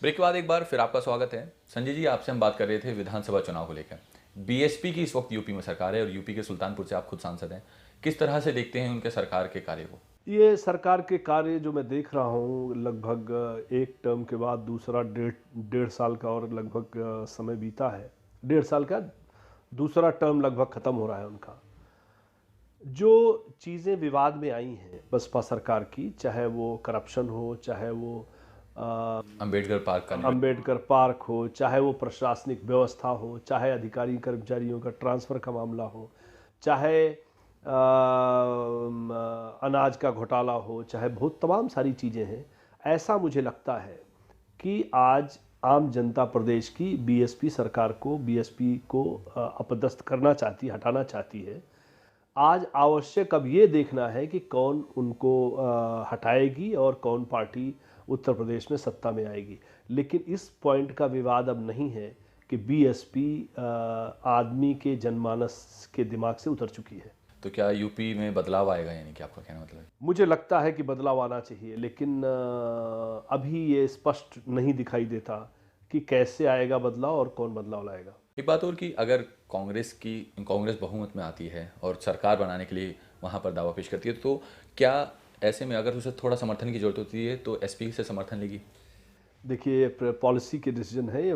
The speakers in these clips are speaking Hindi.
ब्रेक के बाद एक बार फिर आपका स्वागत है। संजय जी, आपसे हम बात कर रहे थे विधानसभा चुनाव को लेकर। बीएसपी की इस वक्त यूपी में सरकार है और यूपी के सुल्तानपुर से आप खुद सांसद हैं। किस तरह से देखते हैं उनके सरकार के कार्य को? ये सरकार के कार्य जो मैं देख रहा हूँ, लगभग एक टर्म के बाद दूसरा डेढ़ डेढ़ साल का और लगभग समय बीता है। डेढ़ साल का दूसरा टर्म लगभग ख़त्म हो रहा है उनका। जो चीज़ें विवाद में आई हैं बसपा सरकार की, चाहे वो करप्शन हो, चाहे वो अंबेडकर पार्क का अंबेडकर पार्क हो, चाहे वो प्रशासनिक व्यवस्था हो, चाहे अधिकारी कर्मचारियों का ट्रांसफ़र का मामला हो, चाहे अनाज का घोटाला हो, चाहे बहुत तमाम सारी चीज़ें हैं। ऐसा मुझे लगता है कि आज आम जनता प्रदेश की बीएसपी सरकार को, बीएसपी को अपदस्थ करना चाहती, हटाना चाहती है। आज आवश्यक अब ये देखना है कि कौन उनको हटाएगी और कौन पार्टी उत्तर प्रदेश में सत्ता में आएगी। लेकिन इस पॉइंट का विवाद अब नहीं है कि बीएसपी आदमी के जनमानस के दिमाग से उतर चुकी है। तो क्या यूपी में बदलाव आएगा, यानी कि आपका कहना मतलब है? मुझे लगता है कि बदलाव आना चाहिए, लेकिन अभी ये स्पष्ट नहीं दिखाई देता कि कैसे आएगा बदलाव और कौन बदलाव लाएगा। एक बात और कि अगर कांग्रेस बहुमत में आती है और सरकार बनाने के लिए वहाँ पर दावा पेश करती है, तो क्या ऐसे में अगर उसे थोड़ा समर्थन की जरूरत होती है तो एसपी से समर्थन लेगी? देखिए, पॉलिसी के डिसीजन है, ये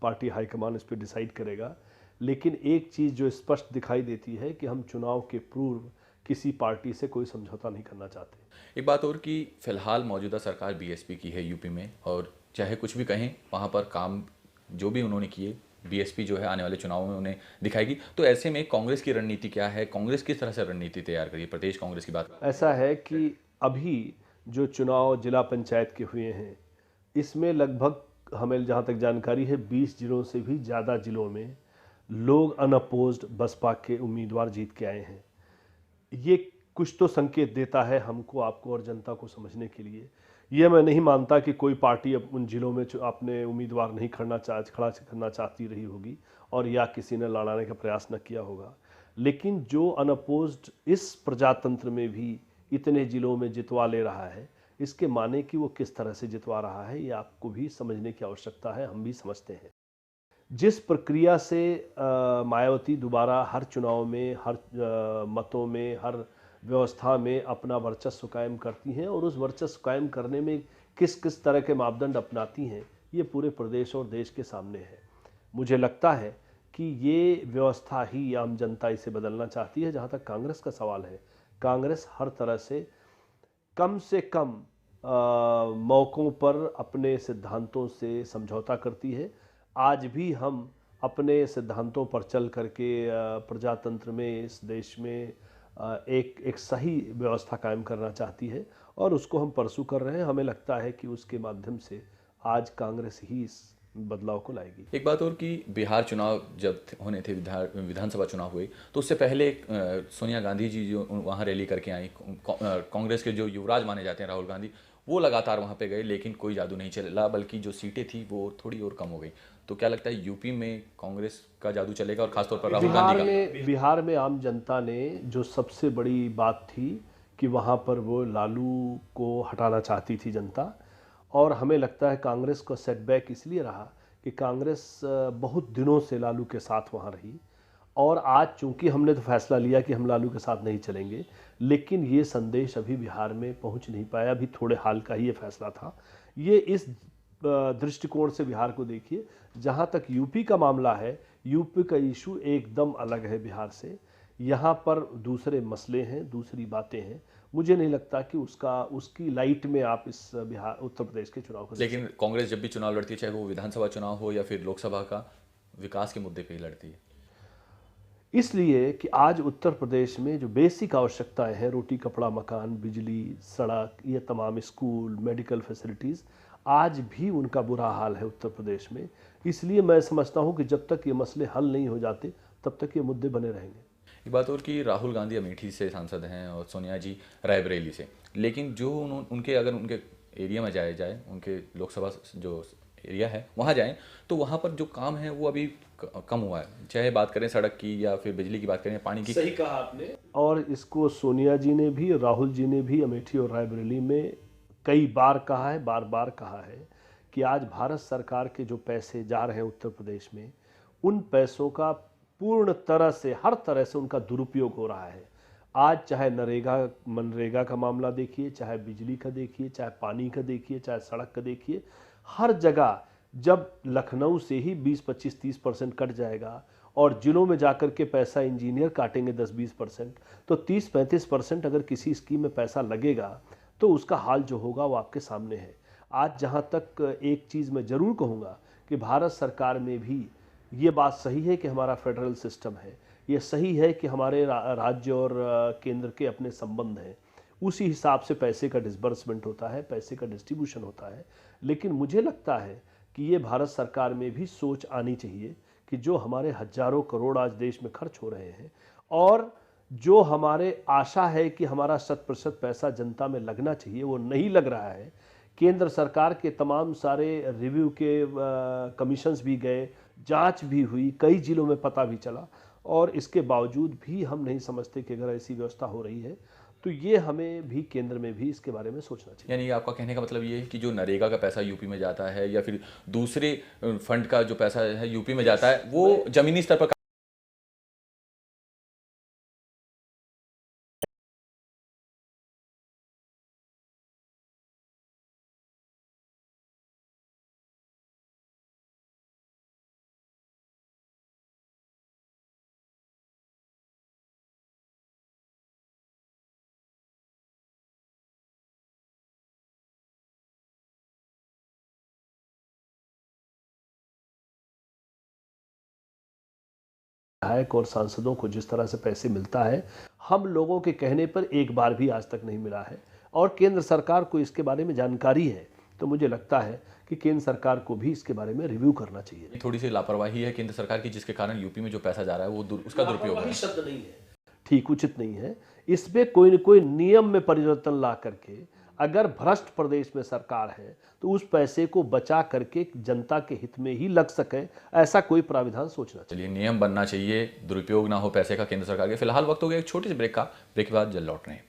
पार्टी हाईकमान इस पर डिसाइड करेगा। लेकिन एक चीज़ जो स्पष्ट दिखाई देती है कि हम चुनाव के पूर्व किसी पार्टी से कोई समझौता नहीं करना चाहते। एक बात और कि फिलहाल मौजूदा सरकार बीएसपी की है यूपी में, और चाहे कुछ भी कहें वहाँ पर काम जो भी उन्होंने किए बीएसपी जो है आने वाले चुनावों में उन्हें दिखाएगी। तो ऐसे में कांग्रेस की रणनीति क्या है? कांग्रेस किस तरह से रणनीति तैयार करिए? प्रदेश कांग्रेस की बात ऐसा है कि अभी जो चुनाव जिला पंचायत के हुए हैं, इसमें लगभग हमें जहाँ तक जानकारी है 20 जिलों से भी ज़्यादा जिलों में लोग अनअपोज्ड बसपा के उम्मीदवार जीत के आए हैं। ये कुछ तो संकेत देता है हमको, आपको और जनता को समझने के लिए। ये मैं नहीं मानता कि कोई पार्टी अब उन जिलों में अपने उम्मीदवार नहीं खड़ा करना चाहती रही होगी और या किसी ने लड़ाने का प्रयास न किया होगा। लेकिन जो अनअपोज्ड इस प्रजातंत्र में भी इतने जिलों में जितवा ले रहा है, इसके माने कि वो किस तरह से जितवा रहा है, ये आपको भी समझने की आवश्यकता है, हम भी समझते हैं। जिस प्रक्रिया से मायावती दोबारा हर चुनाव में, हर मतों में, हर व्यवस्था में अपना वर्चस्व कायम करती हैं और उस वर्चस्व कायम करने में किस किस तरह के मापदंड अपनाती हैं, ये पूरे प्रदेश और देश के सामने है। मुझे लगता है कि ये व्यवस्था ही आम जनता इसे बदलना चाहती है। जहाँ तक कांग्रेस का सवाल है, कांग्रेस हर तरह से कम मौक़ों पर अपने सिद्धांतों से समझौता करती है। आज भी हम अपने सिद्धांतों पर चल करके प्रजातंत्र में, इस देश में एक सही व्यवस्था कायम करना चाहती है और उसको हम परसू कर रहे हैं। हमें लगता है कि उसके माध्यम से आज कांग्रेस ही इस बदलाव को लाएगी। एक बात और कि बिहार चुनाव जब होने थे, विधानसभा चुनाव हुए, तो उससे पहले सोनिया गांधी जी जो वहाँ रैली करके आई, कांग्रेस के जो युवराज माने जाते हैं राहुल गांधी, वो लगातार वहाँ पे गए, लेकिन कोई जादू नहीं चला, बल्कि जो सीटें थी वो थोड़ी और कम हो गई। तो क्या लगता है यूपी में कांग्रेस का जादू चलेगा, और खासतौर पर राहुल गांधी का? बिहार में आम जनता ने जो सबसे बड़ी बात थी कि वहाँ पर वो लालू को हटाना चाहती थी जनता, और हमें लगता है कांग्रेस को सेटबैक इसलिए रहा कि कांग्रेस बहुत दिनों से लालू के साथ वहाँ रही, और आज चूंकि हमने तो फैसला लिया कि हम लालू के साथ नहीं चलेंगे, लेकिन ये संदेश अभी बिहार में पहुँच नहीं पाया। अभी थोड़े हाल का ही ये फैसला था। ये इस दृष्टिकोण से बिहार को देखिए। जहाँ तक यूपी का मामला है, यूपी का इशू एकदम अलग है बिहार से। यहाँ पर दूसरे मसले हैं, दूसरी बातें हैं। मुझे नहीं लगता कि उसकी लाइट में आप इस बिहार उत्तर प्रदेश के चुनाव को। लेकिन कांग्रेस जब भी चुनाव लड़ती है, चाहे वो विधानसभा चुनाव हो या फिर लोकसभा का, विकास के मुद्दे पे ही लड़ती है। इसलिए कि आज उत्तर प्रदेश में जो बेसिक आवश्यकताएं हैं, रोटी कपड़ा मकान, बिजली, सड़क, ये तमाम स्कूल, मेडिकल फैसिलिटीज़, आज भी उनका बुरा हाल है उत्तर प्रदेश में। इसलिए मैं समझता हूं कि जब तक ये मसले हल नहीं हो जाते, तब तक ये मुद्दे बने रहेंगे। एक बात और कि राहुल गांधी अमेठी से सांसद हैं और सोनिया जी रायबरेली से, लेकिन जो उनके अगर उनके एरिया में जाए उनके लोकसभा जो एरिया है वहाँ जाएं, तो वहाँ पर जो काम है वो अभी कम हुआ है। चाहे बात करें सड़क की या फिर बिजली की बात करें, पानी की। सही कहा आपने। और इसको सोनिया जी ने भी, राहुल जी ने भी अमेठी और रायबरेली में कई बार कहा है, बार बार कहा है कि आज भारत सरकार के जो पैसे जा रहे हैं उत्तर प्रदेश में, उन पैसों का पूर्ण तरह से, हर तरह से उनका दुरुपयोग हो रहा है। आज चाहे नरेगा मनरेगा का मामला देखिए, चाहे बिजली का देखिए, चाहे पानी का देखिए, चाहे सड़क का देखिए, हर जगह जब लखनऊ से ही 20-25-30% कट जाएगा और जिलों में जाकर के पैसा इंजीनियर काटेंगे 10-20%, तो 30-35% अगर किसी स्कीम में पैसा लगेगा तो उसका हाल जो होगा वो आपके सामने है। आज जहाँ तक एक चीज़ मैं ज़रूर कहूँगा कि भारत सरकार में भी ये बात सही है कि हमारा फेडरल सिस्टम है, ये सही है कि हमारे राज्य और केंद्र के अपने संबंध हैं, उसी हिसाब से पैसे का डिसबर्समेंट होता है, पैसे का डिस्ट्रीब्यूशन होता है। लेकिन मुझे लगता है कि ये भारत सरकार में भी सोच आनी चाहिए कि जो हमारे हजारों करोड़ आज देश में खर्च हो रहे हैं और जो हमारे आशा है कि हमारा 100% पैसा जनता में लगना चाहिए, वो नहीं लग रहा है। केंद्र सरकार के तमाम सारे रिव्यू के कमीशंस भी गए, जांच भी हुई, कई जिलों में पता भी चला और इसके बावजूद भी हम नहीं समझते कि अगर ऐसी व्यवस्था हो रही है तो ये हमें भी केंद्र में भी इसके बारे में सोचना चाहिए। यानी आपका कहने का मतलब ये है कि जो नरेगा का पैसा यूपी में जाता है या फिर दूसरे फंड का जो पैसा है यूपी में जाता है, वो जमीनी स्तर पर विधायक और सांसदों को जिस तरह से पैसे मिलता है, हम लोगों के कहने पर एक बार भी आज तक नहीं मिला है और केंद्र सरकार को इसके बारे में जानकारी है, तो मुझे लगता है कि केंद्र सरकार को भी इसके बारे में रिव्यू करना चाहिए। थोड़ी सी लापरवाही है केंद्र सरकार की, जिसके कारण यूपी में जो पैसा जा रहा है वो उसका दुरुपयोग है। शब्द नहीं है, ठीक, उचित नहीं है। इसमें कोई न कोई नियम में परिवर्तन ला करके, अगर भ्रष्ट प्रदेश में सरकार है तो उस पैसे को बचा करके जनता के हित में ही लग सके, ऐसा कोई प्राविधान सोचना चाहिए। चलिए, नियम बनना चाहिए, दुरुपयोग ना हो पैसे का केंद्र सरकार के। फिलहाल वक्त हो गया एक छोटे से ब्रेक का। ब्रेक के बाद जल्द लौट रहे हैं।